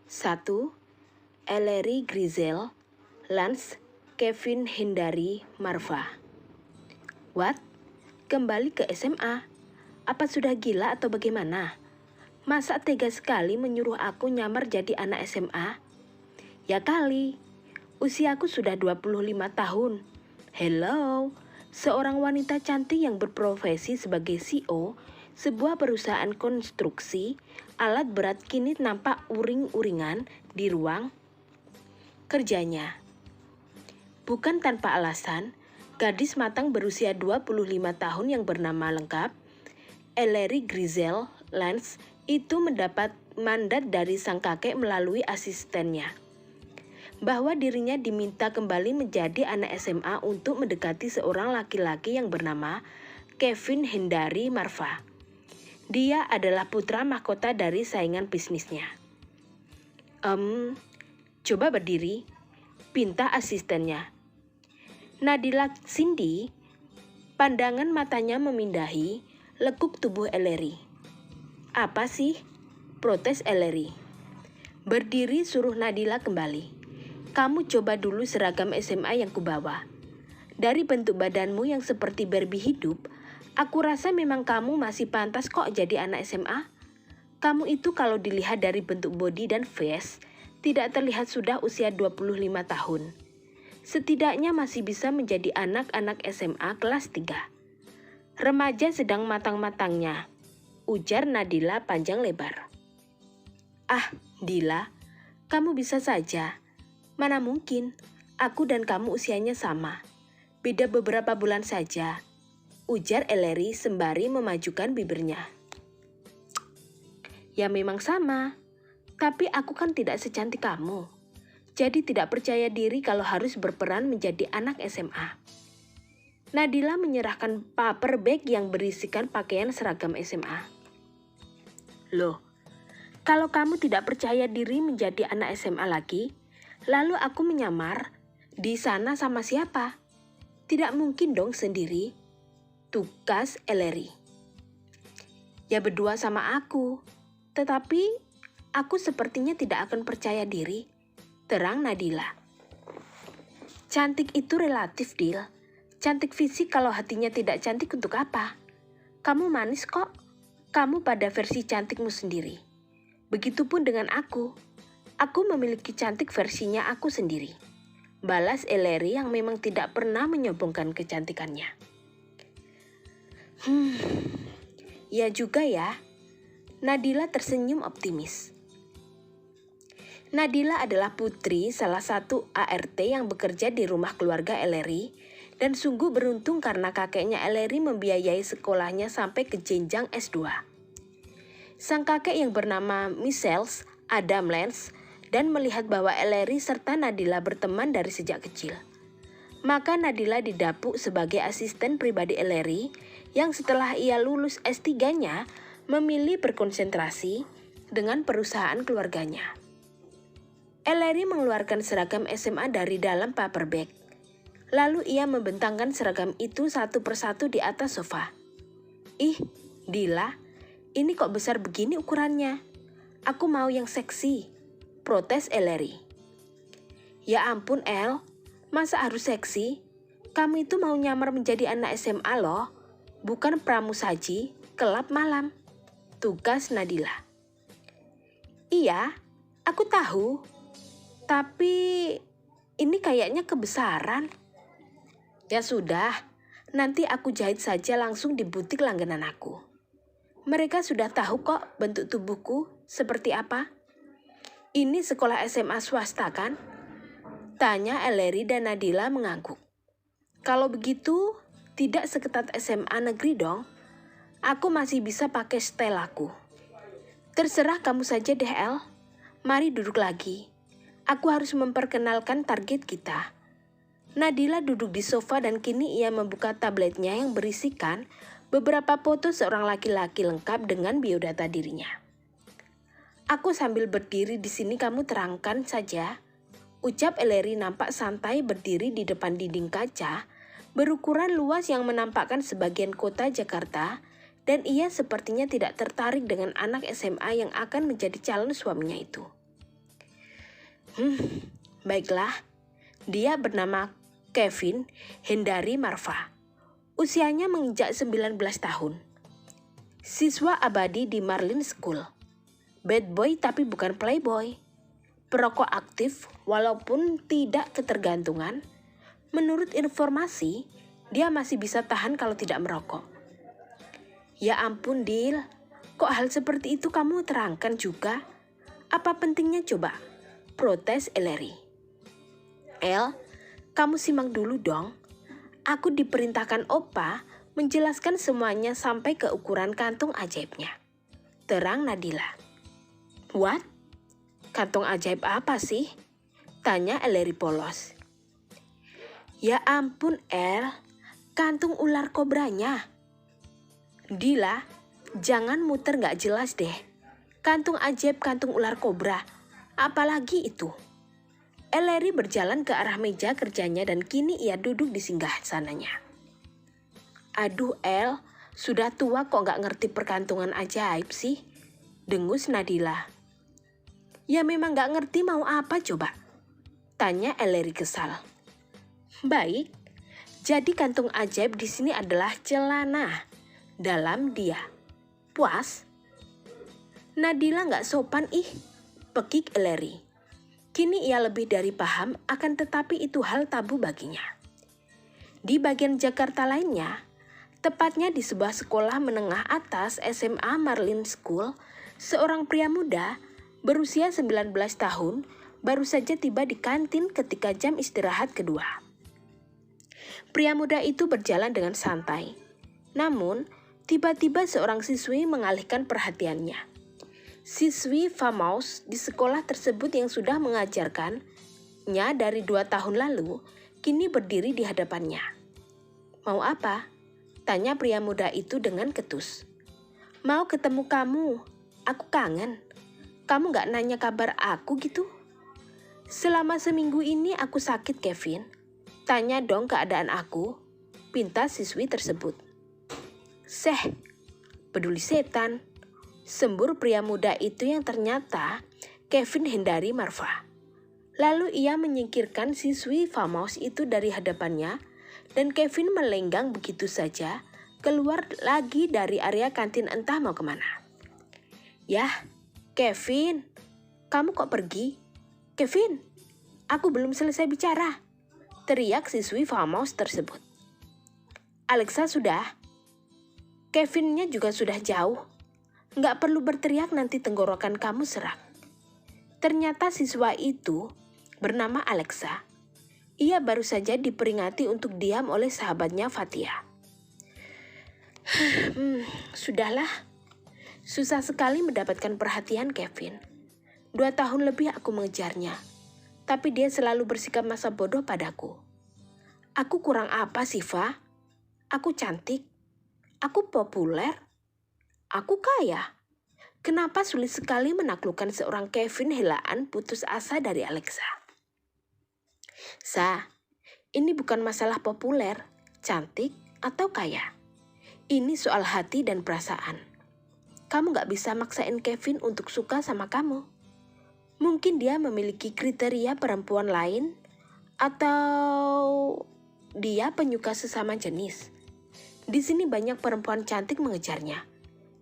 1. Ellery Grizel, Lance Kevin Hindari Marva. What? Kembali ke SMA? Apa sudah gila atau bagaimana? Masa tega sekali menyuruh aku nyamar jadi anak SMA? Ya kali, usiaku sudah 25 tahun. Hello, seorang wanita cantik yang berprofesi sebagai CEO sebuah perusahaan konstruksi alat berat kini nampak uring-uringan di ruang kerjanya. Bukan tanpa alasan, gadis matang berusia 25 tahun yang bernama lengkap Ellery Grizel Lance itu mendapat mandat dari sang kakek melalui asistennya bahwa dirinya diminta kembali menjadi anak SMA untuk mendekati seorang laki-laki yang bernama Kevin Hindari Marva. Dia adalah putra mahkota dari saingan bisnisnya. Coba berdiri, pinta asistennya. Nadila Cindy, pandangan matanya memindahi lekuk tubuh Ellery. Apa sih? Protes Ellery. Berdiri, suruh Nadila kembali. Kamu coba dulu seragam SMA yang kubawa. Dari bentuk badanmu yang seperti Barbie hidup, aku rasa memang kamu masih pantas kok jadi anak SMA. Kamu itu kalau dilihat dari bentuk body dan face, tidak terlihat sudah usia 25 tahun. Setidaknya masih bisa menjadi anak-anak SMA kelas 3. Remaja sedang matang-matangnya, ujar Nadila panjang lebar. Ah, Dila, kamu bisa saja. Mana mungkin, aku dan kamu usianya sama. Beda beberapa bulan saja, ujar Ellery sembari memajukan bibirnya. Ya memang sama, tapi aku kan tidak secantik kamu. Jadi tidak percaya diri kalau harus berperan menjadi anak SMA. Nadila menyerahkan paper bag yang berisikan pakaian seragam SMA. Loh, kalau kamu tidak percaya diri menjadi anak SMA lagi, lalu aku menyamar, di sana sama siapa? Tidak mungkin dong sendiri, tugas Ellery. Ya berdua sama aku, tetapi aku sepertinya tidak akan percaya diri, terang Nadila. Cantik itu relatif, Dil. Cantik fisik kalau hatinya tidak cantik untuk apa? Kamu manis kok. Kamu pada versi cantikmu sendiri. Begitupun dengan aku. Aku memiliki cantik versinya aku sendiri. Balas Ellery yang memang tidak pernah menyombongkan kecantikannya. Ya juga ya. Nadila tersenyum optimis. Nadila adalah putri salah satu ART yang bekerja di rumah keluarga Ellery dan sungguh beruntung karena kakeknya Ellery membiayai sekolahnya sampai ke jenjang S2. Sang kakek yang bernama Michels Adam Lance dan melihat bahwa Ellery serta Nadila berteman dari sejak kecil. Maka Nadila didapuk sebagai asisten pribadi Ellery yang setelah ia lulus S3-nya memilih berkonsentrasi dengan perusahaan keluarganya. Ellery mengeluarkan seragam SMA dari dalam paper bag. Lalu ia membentangkan seragam itu satu persatu di atas sofa. Ih, Dila, ini kok besar begini ukurannya? Aku mau yang seksi, protes Ellery. Ya ampun El, masa harus seksi? Kamu itu mau nyamar menjadi anak SMA loh, bukan pramusaji, kelab malam, tugas Nadila. Iya, aku tahu, tapi ini kayaknya kebesaran. Ya sudah, nanti aku jahit saja langsung di butik langganan aku. Mereka sudah tahu kok bentuk tubuhku seperti apa. Ini sekolah SMA swasta kan? Tanya Ellery dan Nadila mengangguk. Kalau begitu, tidak seketat SMA negeri dong. Aku masih bisa pakai style aku. Terserah kamu saja deh El. Mari duduk lagi. Aku harus memperkenalkan target kita. Nadila duduk di sofa dan kini ia membuka tabletnya yang berisikan beberapa foto seorang laki-laki lengkap dengan biodata dirinya. Aku sambil berdiri di sini kamu terangkan saja, ucap Ellery nampak santai berdiri di depan dinding kaca berukuran luas yang menampakkan sebagian kota Jakarta dan ia sepertinya tidak tertarik dengan anak SMA yang akan menjadi calon suaminya itu. Baiklah, dia bernama Kevin Hendari Marva. Usianya menginjak 19 tahun. Siswa abadi di Marlin School. Bad boy tapi bukan playboy. Perokok aktif walaupun tidak ketergantungan. Menurut informasi, dia masih bisa tahan kalau tidak merokok. Ya ampun, Dil. Kok hal seperti itu kamu terangkan juga? Apa pentingnya coba? Protes Ellery. El, kamu simak dulu dong. Aku diperintahkan Opa menjelaskan semuanya sampai ke ukuran kantung ajaibnya. Terang Nadila. What? Kantung ajaib apa sih? Tanya Ellery polos. Ya ampun El, kantung ular kobranya. Dila, jangan muter gak jelas deh. Kantung ajaib kantung ular kobra. Apalagi itu? Ellery berjalan ke arah meja kerjanya dan kini ia duduk di singgasananya. Aduh El, sudah tua kok gak ngerti perkantungan ajaib sih? Dengus Nadila. Ya memang gak ngerti mau apa coba? Tanya Ellery kesal. Baik, jadi kantung ajaib di sini adalah celana dalam dia. Puas? Nadila gak sopan pekik Ellery. Kini ia lebih dari paham, akan tetapi itu hal tabu baginya. Di bagian Jakarta lainnya, tepatnya di sebuah sekolah menengah atas SMA Marlin School, seorang pria muda berusia 19 tahun baru saja tiba di kantin ketika jam istirahat kedua. Pria muda itu berjalan dengan santai. Namun, tiba-tiba seorang siswi mengalihkan perhatiannya. Siswi Famaus di sekolah tersebut yang sudah mengajarkannya dari 2 tahun lalu, kini berdiri di hadapannya. Mau apa? Tanya pria muda itu dengan ketus. Mau ketemu kamu, aku kangen. Kamu gak nanya kabar aku gitu? Selama seminggu ini aku sakit Kevin. Tanya dong keadaan aku, pinta siswi tersebut. Seh, peduli setan. Sembur pria muda itu yang ternyata Kevin Hendari Marva. Lalu ia menyingkirkan siswi Famaus itu dari hadapannya dan Kevin melenggang begitu saja keluar lagi dari area kantin entah mau kemana. Yah, Kevin, kamu kok pergi? Kevin, aku belum selesai bicara. Teriak siswi Famaus tersebut. Alexa sudah. Kevinnya juga sudah jauh. Nggak perlu berteriak nanti tenggorokan kamu serak. Ternyata siswa itu bernama Alexa. Ia baru saja diperingati untuk diam oleh sahabatnya Fatia. Sudahlah. Susah sekali mendapatkan perhatian Kevin. 2 tahun lebih aku mengejarnya. Tapi dia selalu bersikap masa bodoh padaku. Aku kurang apa sih, Fa? Aku cantik. Aku populer. Aku kaya. Kenapa sulit sekali menaklukkan seorang Kevin helaan putus asa dari Alexa? Sa, ini bukan masalah populer, cantik, atau kaya. Ini soal hati dan perasaan. Kamu gak bisa maksain Kevin untuk suka sama kamu. Mungkin dia memiliki kriteria perempuan lain, atau dia penyuka sesama jenis. Di sini banyak perempuan cantik mengejarnya.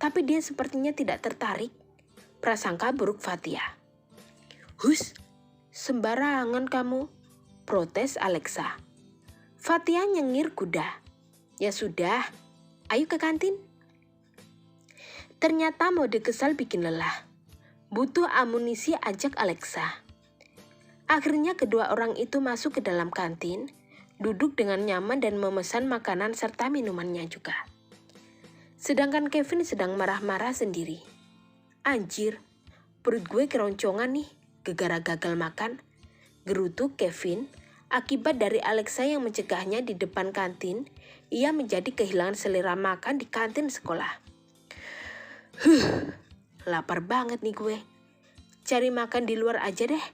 Tapi dia sepertinya tidak tertarik. Prasangka buruk Fatia. Hus, sembarangan kamu, protes Alexa. Fatia nyengir kuda. Ya sudah, ayo ke kantin. Ternyata mode kesal bikin lelah. Butuh amunisi ajak Alexa. Akhirnya kedua orang itu masuk ke dalam kantin, duduk dengan nyaman dan memesan makanan serta minumannya juga. Sedangkan Kevin sedang marah-marah sendiri. Anjir, perut gue keroncongan nih, gegara gagal makan. Gerutu Kevin, akibat dari Alexa yang mencegahnya di depan kantin, ia menjadi kehilangan selera makan di kantin sekolah. Lapar banget nih gue. Cari makan di luar aja deh.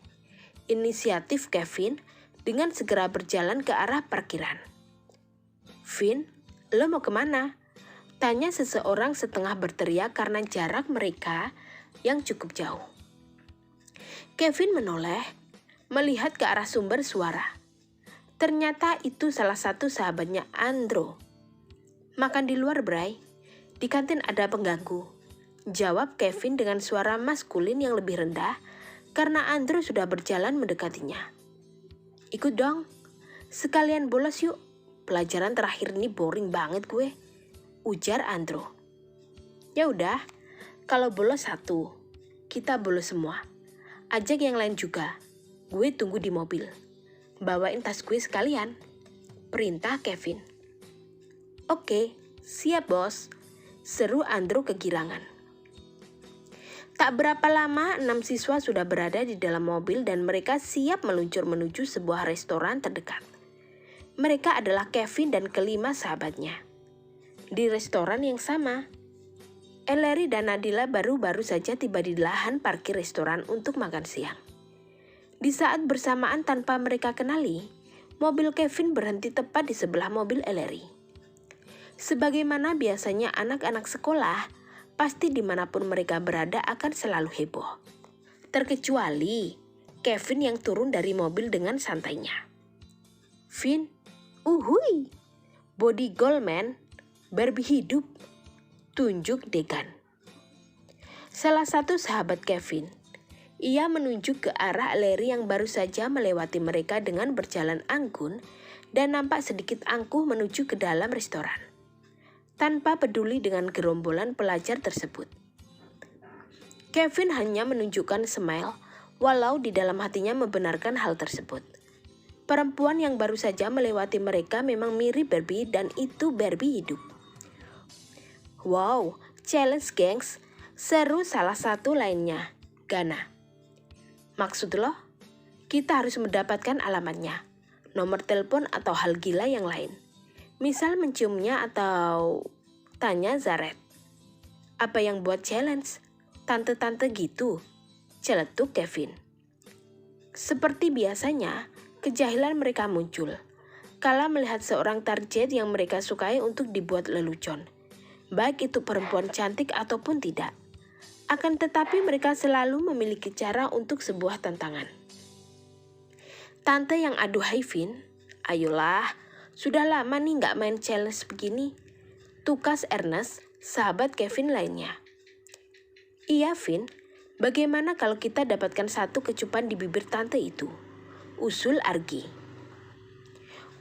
Inisiatif Kevin dengan segera berjalan ke arah parkiran. Vin, lo mau kemana? Tanya seseorang setengah berteriak karena jarak mereka yang cukup jauh. Kevin menoleh, melihat ke arah sumber suara. Ternyata itu salah satu sahabatnya Andro. "Makan di luar, Bray. Di kantin ada pengganggu," jawab Kevin dengan suara maskulin yang lebih rendah karena Andro sudah berjalan mendekatinya. "Ikut dong. Sekalian bolos yuk. Pelajaran terakhir ini boring banget gue," ujar Andro. "Ya udah, kalau bolos satu, kita bolos semua. Ajak yang lain juga. Gue tunggu di mobil. Bawain tas gue sekalian," perintah Kevin. "Oke, siap bos," seru Andro kegirangan. Tak berapa lama 6 siswa sudah berada di dalam mobil dan mereka siap meluncur menuju sebuah restoran terdekat. Mereka adalah Kevin dan kelima sahabatnya. Di restoran yang sama, Ellery dan Nadila baru-baru saja tiba di lahan parkir restoran untuk makan siang. Di saat bersamaan tanpa mereka kenali, mobil Kevin berhenti tepat di sebelah mobil Ellery. Sebagaimana biasanya anak-anak sekolah, pasti dimanapun mereka berada akan selalu heboh. Terkecuali Kevin yang turun dari mobil dengan santainya. "Vin, uhui, body goal man, Barbie hidup," tunjuk Degan. Salah satu sahabat Kevin. Ia menunjuk ke arah Ellery yang baru saja melewati mereka dengan berjalan anggun dan nampak sedikit angkuh menuju ke dalam restoran, tanpa peduli dengan gerombolan pelajar tersebut. Kevin hanya menunjukkan smile, walau di dalam hatinya membenarkan hal tersebut. Perempuan yang baru saja melewati mereka memang mirip Barbie dan itu Barbie hidup. "Wow, challenge gengs," seru salah satu lainnya, Gana. "Maksud lo? Kita harus mendapatkan alamatnya, nomor telepon atau hal gila yang lain. Misal menciumnya atau..." tanya Zaret. "Apa yang buat challenge? Tante-tante gitu," celetuk Kevin. Seperti biasanya, kejahilan mereka muncul kala melihat seorang target yang mereka sukai untuk dibuat lelucon, baik itu perempuan cantik ataupun tidak. Akan tetapi mereka selalu memiliki cara untuk sebuah tantangan. "Tante yang aduhai Vin, ayolah, sudah lama nih gak main challenge begini," tukas Ernest, sahabat Kevin lainnya. "Iya Vin, bagaimana kalau kita dapatkan satu kecupan di bibir tante itu?" usul Argi.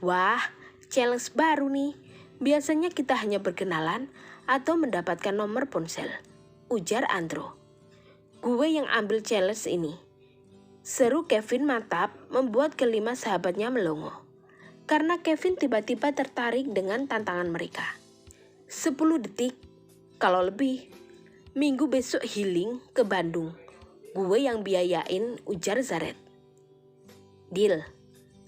"Wah, challenge baru nih. Biasanya kita hanya berkenalan atau mendapatkan nomor ponsel," ujar Andro. "Gue yang ambil challenge ini," seru Kevin mantap membuat kelima sahabatnya melongo. Karena Kevin tiba-tiba tertarik dengan tantangan mereka. 10 detik, kalau lebih. Minggu besok healing ke Bandung. Gue yang biayain, ujar Zaret. "Deal,"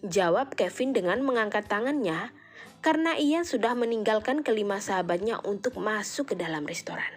jawab Kevin dengan mengangkat tangannya karena ia sudah meninggalkan kelima sahabatnya untuk masuk ke dalam restoran.